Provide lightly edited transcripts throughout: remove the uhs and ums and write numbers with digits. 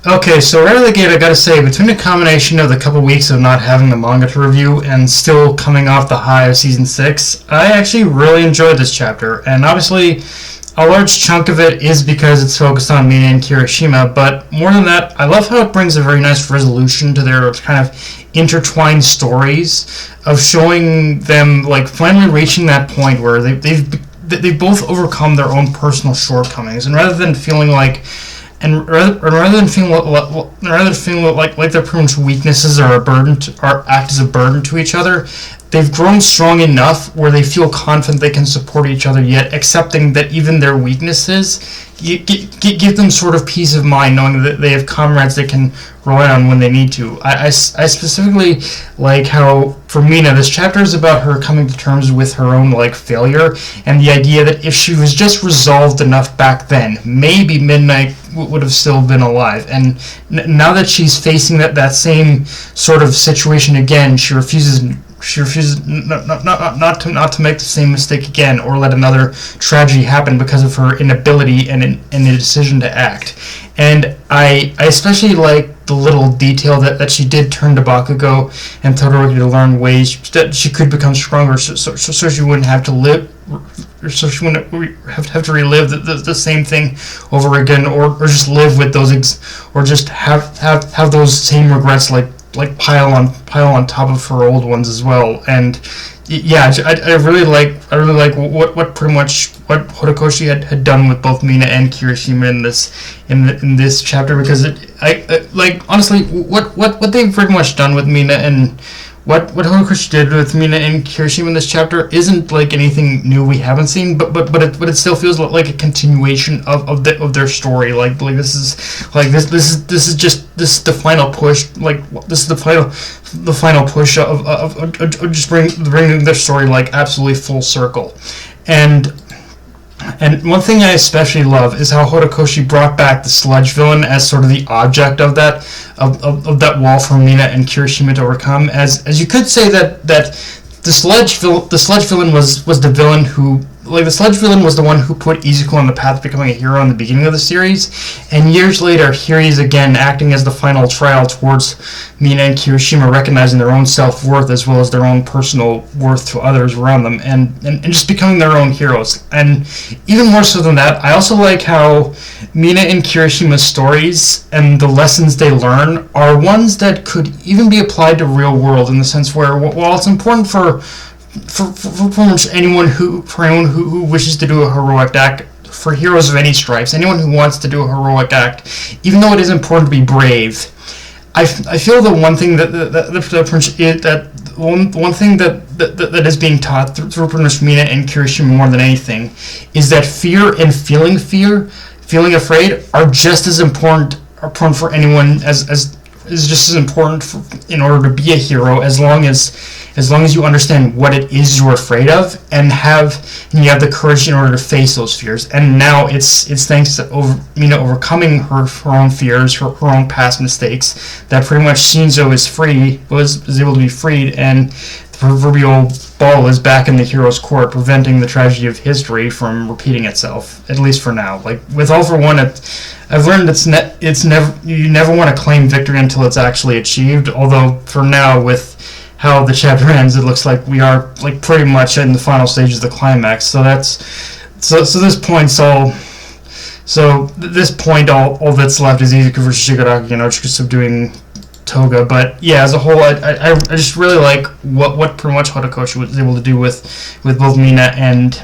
Okay, so right out of the gate, I gotta say, between the combination of the couple weeks of not having the manga to review and still coming off the high of season 6, I actually really enjoyed this chapter. And obviously, a large chunk of it is because it's focused on Mina and Kirishima, but more than that, I love how it brings a very nice resolution to their kind of intertwined stories of showing them like finally reaching that point where they've both overcome their own personal shortcomings, and rather than feeling like like their pretty much weaknesses are act as a burden to each other, they've grown strong enough where they feel confident they can support each other, yet accepting that even their weaknesses give them sort of peace of mind, knowing that they have comrades they can rely on when they need to. I specifically like how, for Mina, this chapter is about her coming to terms with her own failure, and the idea that if she was just resolved enough back then, maybe Midnight would have still been alive. And now that she's facing that same sort of situation again, she refuses not to make the same mistake again, or let another tragedy happen because of her inability and the decision to act. And I especially like the little detail that she did turn to Bakugo and Todoroki to learn ways that she could become stronger, so she wouldn't have to live, so she wouldn't have to relive the same thing over again, or just live with those, or just have those same regrets pile on top of her old ones as well. And yeah, I really like what pretty much what Horikoshi had done with both Mina and Kirishima in this chapter, because honestly what they've pretty much done with Mina and what Horikoshi did with Mina and Kirishima in this chapter isn't anything new we haven't seen, but it still feels like a continuation of their story. This is the final push. This is the final push of just bringing their story absolutely full circle. And one thing I especially love is how Horikoshi brought back the sludge villain as sort of the object of that wall for Mina and Kirishima to overcome. As you could say that the sludge villain was the villain who, the sludge villain was the one who put Izuku on the path of becoming a hero in the beginning of the series, and years later here he is again acting as the final trial towards Mina and Kirishima recognizing their own self-worth as well as their own personal worth to others around them, and just becoming their own heroes. And even more so than that, I also like how Mina and Kirishima's stories and the lessons they learn are ones that could even be applied to real world, in the sense where, while it's important for anyone who wishes to do a heroic act, for heroes of any stripes, anyone who wants to do a heroic act, even though it is important to be brave, I feel the one thing that is being taught through pretty much Mina and Kirishima more than anything is that fear and feeling afraid are just as important for anyone as is just as important in order to be a hero, as long as you understand what it is you're afraid of and you have the courage in order to face those fears. And now it's thanks to Mina overcoming her own fears, her own past mistakes, that pretty much Shinzo was able to be freed, and the proverbial ball is back in the hero's court, preventing the tragedy of history from repeating itself, at least for now. With All For One, I've learned you never want to claim victory until it's actually achieved, although for now, with how the chapter ends, it looks like we are pretty much in the final stages of the climax. So this point all that's left is Izuku versus Shigaraki and Ochika subduing Toga. But yeah, as a whole, I just really like what pretty much Horikoshi was able to do with both Mina and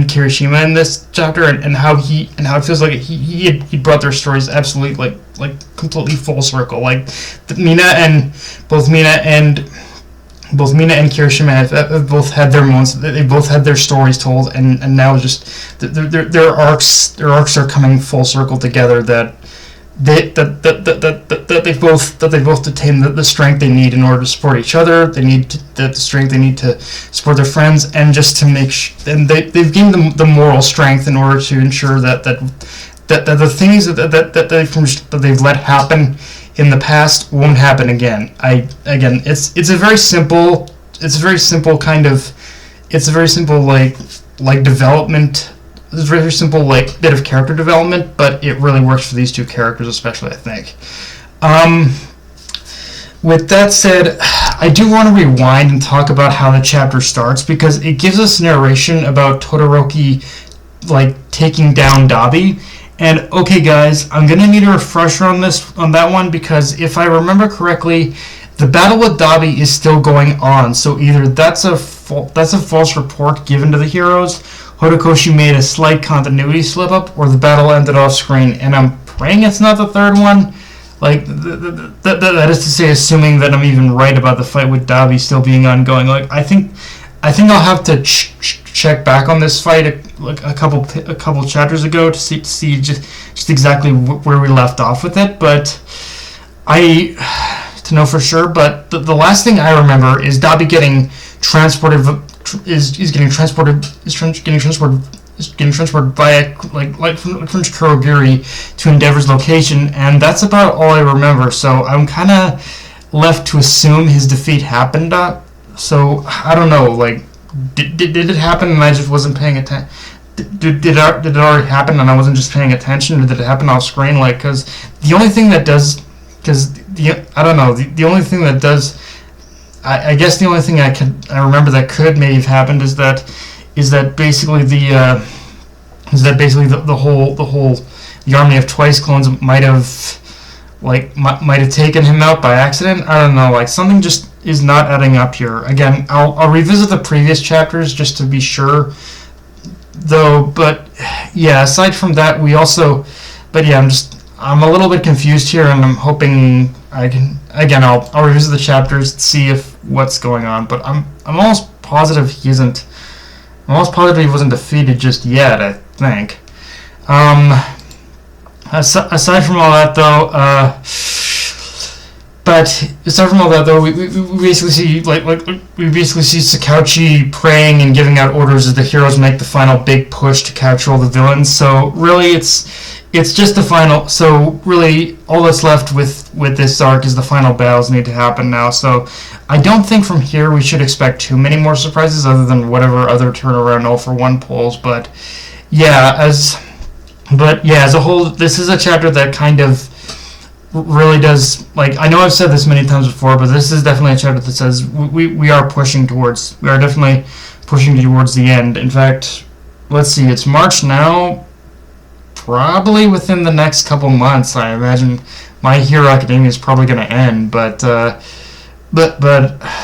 Kirishima in this chapter, and how it feels like he brought their stories absolutely completely full circle. Both Mina and Kirishima have both had their moments. They both had their stories told, and now just their arcs are coming full circle together. That they both attain the strength they need in order to support each other. They need the strength they need to support their friends, and just to and they've gained the moral strength in order to ensure that the things that they've let happen in the past won't happen again. It's a very simple development very simple like bit of character development, but it really works for these two characters especially, I think. With that said, I do want to rewind and talk about how the chapter starts, because it gives us narration about Todoroki like taking down Dabi. And okay guys, I'm gonna need a refresher on that one, because if I remember correctly, the battle with Dabi is still going on. So either that's a false report given to the heroes, Horikoshi made a slight continuity slip up, or the battle ended off screen. And I'm praying it's not the third one. Like that is to say, assuming that I'm even right about the fight with Dabi still being ongoing. Like I think I'll have to check back on this fight a couple chapters ago to see just exactly where we left off with it. But to know for sure. But the last thing I remember is Dabi getting transported via like from Kurogiri to Endeavor's location, and that's about all I remember. So I'm kind of left to assume his defeat happened. So I don't know. Like, did it happen and I just wasn't paying attention? Did it already happen and I wasn't just paying attention, or did it happen off screen? Like, because the only thing that does, I don't know. The only thing that does, I guess the only thing I remember that could maybe have happened is that basically the army of Twice clones might have taken him out by accident. I don't know, like something just is not adding up here. Again, I'll revisit the previous chapters just to be sure though, but yeah, aside from that, I'm a little bit confused here, and I'm hoping I'll revisit the chapters to see if what's going on, but I'm almost positive he wasn't defeated just yet, I think. Aside from all that, though, we basically see Sakauchi praying and giving out orders as the heroes make the final big push to capture all the villains. So really, it's just the final. So really, all that's left with this arc is the final battles need to happen now. So I don't think from here we should expect too many more surprises, other than whatever other turnaround 0-for-1 pulls. But as a whole, this is a chapter that kind of really does, like, I know I've said this many times before, but this is definitely a chapter that says we are definitely pushing towards the end. In fact, let's see, it's March now. Probably within the next couple months, I imagine My Hero Academia is probably going to end, but yeah,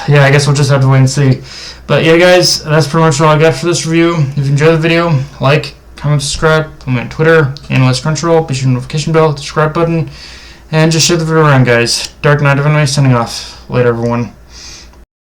I guess we'll just have to wait and see. But yeah, guys, that's pretty much all I got for this review. If you enjoyed the video, like, comment, subscribe, follow me on Twitter, Analyst Crunchyroll, be sure to notification bell, subscribe button, and just share the video around, guys. Dark Knight of Anime signing off. Later, everyone.